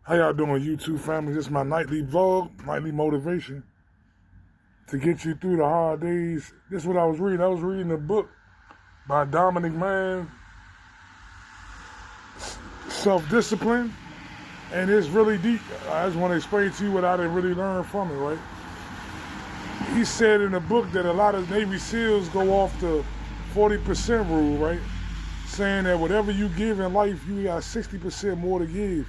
How y'all doing, YouTube family? This is my nightly vlog, nightly motivation to get you through the hard days. This is what I was reading. I was reading a book by Dominic Mann, Self-Discipline, and it's really deep. I just want to explain to you what I didn't really learn from it, right? He said in the book that a lot of Navy SEALs go off the 40% rule, right? Saying that whatever you give in life, you got 60% more to give.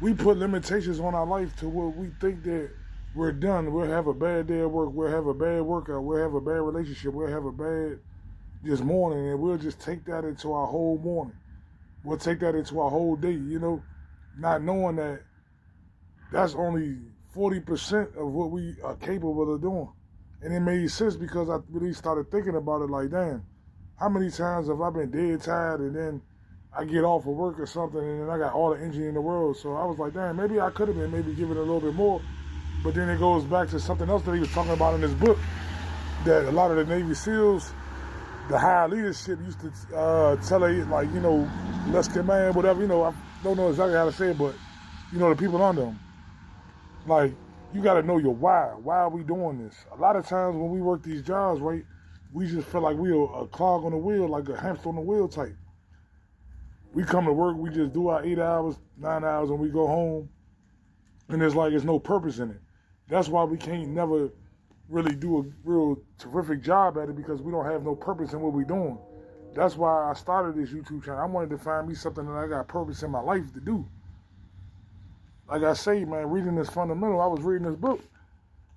We put limitations on our life to where we think that we're done. We'll have a bad day at work. We'll have a bad workout. We'll have a bad relationship. We'll have a bad just morning, and we'll just take that into our whole morning. We'll take that into our whole day, not knowing that that's only 40% of what we are capable of doing. And it made sense because I really started thinking about it like, damn, how many times have I been dead tired and then I get off of work or something and then I got all the energy in the world. So I was like, damn, maybe I could have been maybe giving a little bit more. But then it goes back to something else that he was talking about in this book, that a lot of the Navy SEALs, the higher leadership used to tell it like, less command, whatever, I don't know exactly how to say it, but, the people under them. Like, you got to know your why. Why are we doing this? A lot of times when we work these jobs, right, we just feel like we're a clog on the wheel, like a hamster on the wheel type. We come to work, we just do our 8 hours, 9 hours, and we go home. And it's like there's no purpose in it. That's why we can't never really do a real terrific job at it, because we don't have no purpose in what we're doing. That's why I started this YouTube channel. I wanted to find me something that I got purpose in my life to do. Like I say, man, reading this fundamental, I was reading this book.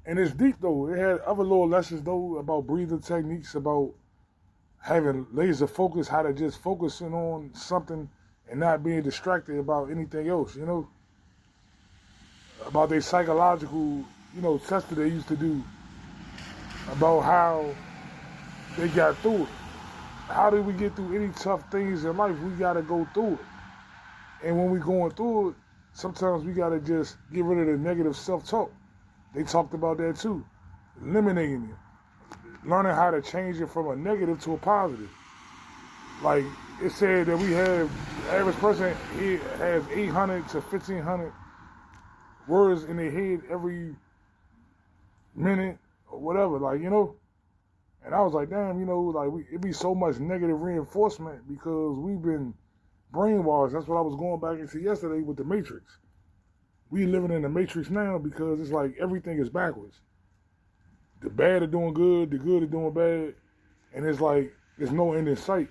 And it's deep, though. It had other little lessons, though, about breathing techniques, about having laser focus, how to just focusing on something and not being distracted about anything else, about their psychological, tests that they used to do, about how they got through it. How did we get through any tough things in life? We got to go through it. And when we're going through it, sometimes we got to just get rid of the negative self-talk. They talked about that too, eliminating it. Learning how to change it from a negative to a positive. Like it said that we have, the average person has 800 to 1,500 words in their head every minute or whatever, And I was like, damn, it be so much negative reinforcement because we've been brainwashed. That's what I was going back into yesterday with the Matrix. We living in the Matrix now because it's like everything is backwards. The bad are doing good, the good are doing bad, and it's like there's no end in sight.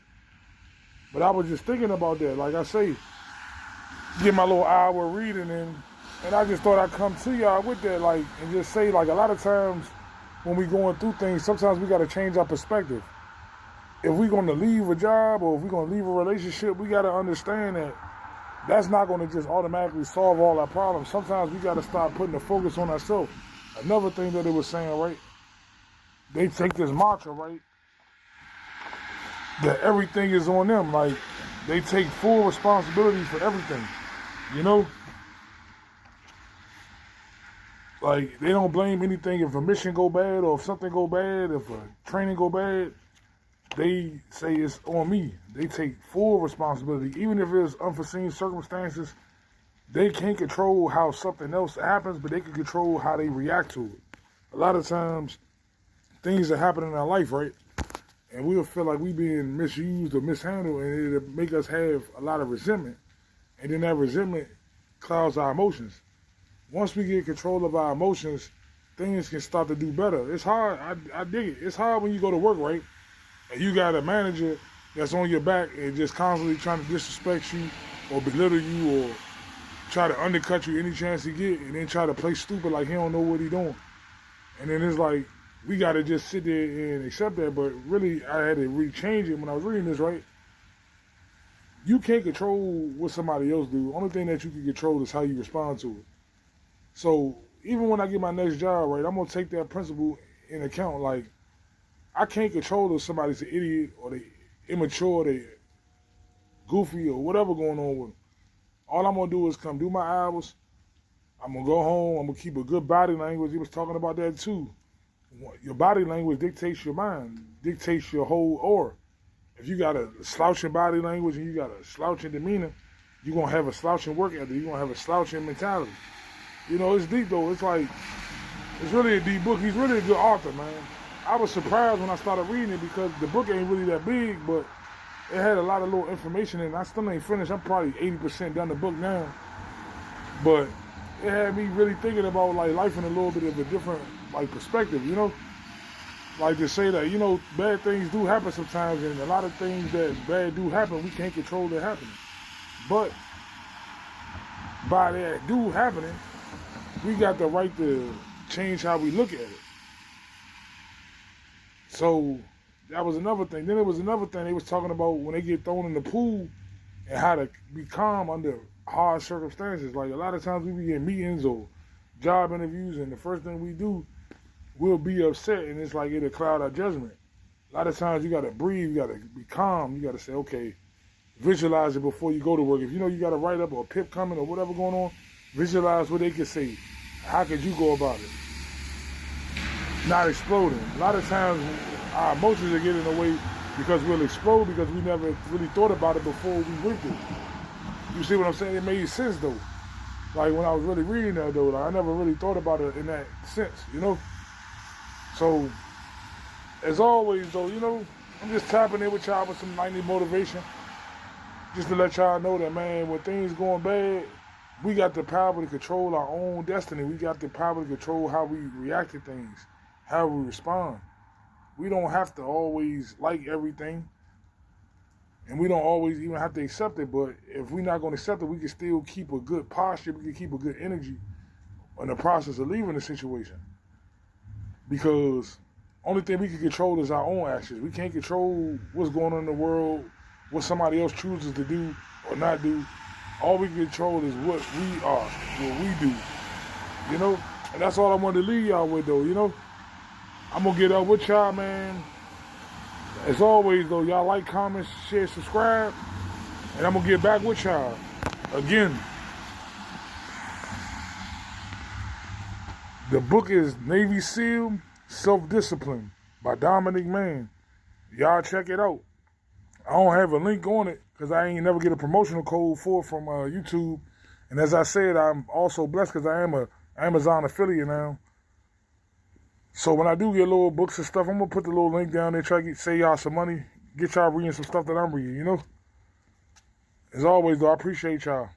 But I was just thinking about that. Like I say, get my little hour reading and I just thought I'd come to y'all with that, and just say, a lot of times when we going through things, sometimes we got to change our perspective. If we're going to leave a job or if we're going to leave a relationship, we got to understand that that's not going to just automatically solve all our problems. Sometimes we got to start putting the focus on ourselves. Another thing that it was saying, right? They take this mantra, right, that everything is on them. Like, they take full responsibility for everything, Like, they don't blame anything if a mission go bad or if something go bad, if a training go bad. They say it's on me. They take full responsibility. Even if it's unforeseen circumstances, they can't control how something else happens, but they can control how they react to it. A lot of times, things that happen in our life, right? And we'll feel like we being misused or mishandled, and it'll make us have a lot of resentment. And then that resentment clouds our emotions. Once we get control of our emotions, things can start to do better. It's hard. I dig it. It's hard when you go to work, right? And you got a manager that's on your back and just constantly trying to disrespect you or belittle you or try to undercut you any chance he get, and then try to play stupid like he don't know what he doing. And then it's like, we got to just sit there and accept that. But really, I had to really change it when I was reading this, right? You can't control what somebody else do. Only thing that you can control is how you respond to it. So even when I get my next job, right, I'm going to take that principle in account. Like, I can't control if somebody's an idiot or they immature, they goofy or whatever going on with them. All I'm going to do is come do my hours. I'm going to go home. I'm going to keep a good body language. He was talking about that too. Your body language dictates your mind, dictates your whole aura. If you got a slouching body language and you got a slouching demeanor, you're going to have a slouching work ethic. You're going to have a slouching mentality. You know, it's deep, though. It's like, it's really a deep book. He's really a good author, man. I was surprised when I started reading it because the book ain't really that big, but it had a lot of little information in it. I still ain't finished. I'm probably 80% done the book now. But it had me really thinking about, like, life in a little bit of a different, like, perspective, you know? Like, to say that, you know, bad things do happen sometimes, and a lot of things that bad do happen, we can't control that happening. But by that do happening, we got the right to change how we look at it. So that was another thing. Then there was another thing they was talking about when they get thrown in the pool and how to be calm under hard circumstances. Like, a lot of times we be in meetings or job interviews, and the first thing we do, we'll be upset, and it's like it'll cloud our judgment. A lot of times you gotta breathe, you gotta be calm, you gotta say, okay, visualize it before you go to work. If you know you gotta write up or a pip coming or whatever going on, visualize what they can say. How could you go about it? Not exploding. A lot of times our emotions are getting in the way because we'll explode because we never really thought about it before we went through. You see what I'm saying? It made sense though. Like, when I was really reading that though, like, I never really thought about it in that sense, you know? So, as always though, you know, I'm just tapping in with y'all with some nightly motivation. Just to let y'all know that, man, when things going bad, we got the power to control our own destiny. We got the power to control how we react to things, how we respond. We don't have to always like everything, and we don't always even have to accept it, but if we're not going to accept it, we can still keep a good posture, we can keep a good energy in the process of leaving the situation. Because only thing we can control is our own actions. We can't control what's going on in the world, what somebody else chooses to do or not do. All we can control is what we are, what we do, you know? And that's all I wanted to leave y'all with though, you know? I'm going to get up with y'all, man. As always though, y'all like, comment, share, subscribe, and I'm going to get back with y'all again. The book is Navy SEAL Self-Discipline by Dominic Mann. Y'all check it out. I don't have a link on it because I ain't never get a promotional code for it from YouTube. And as I said, I'm also blessed because I am a Amazon affiliate now. So when I do get little books and stuff, I'm going to put the little link down there, try to save y'all some money, get y'all reading some stuff that I'm reading, you know? As always, though, I appreciate y'all.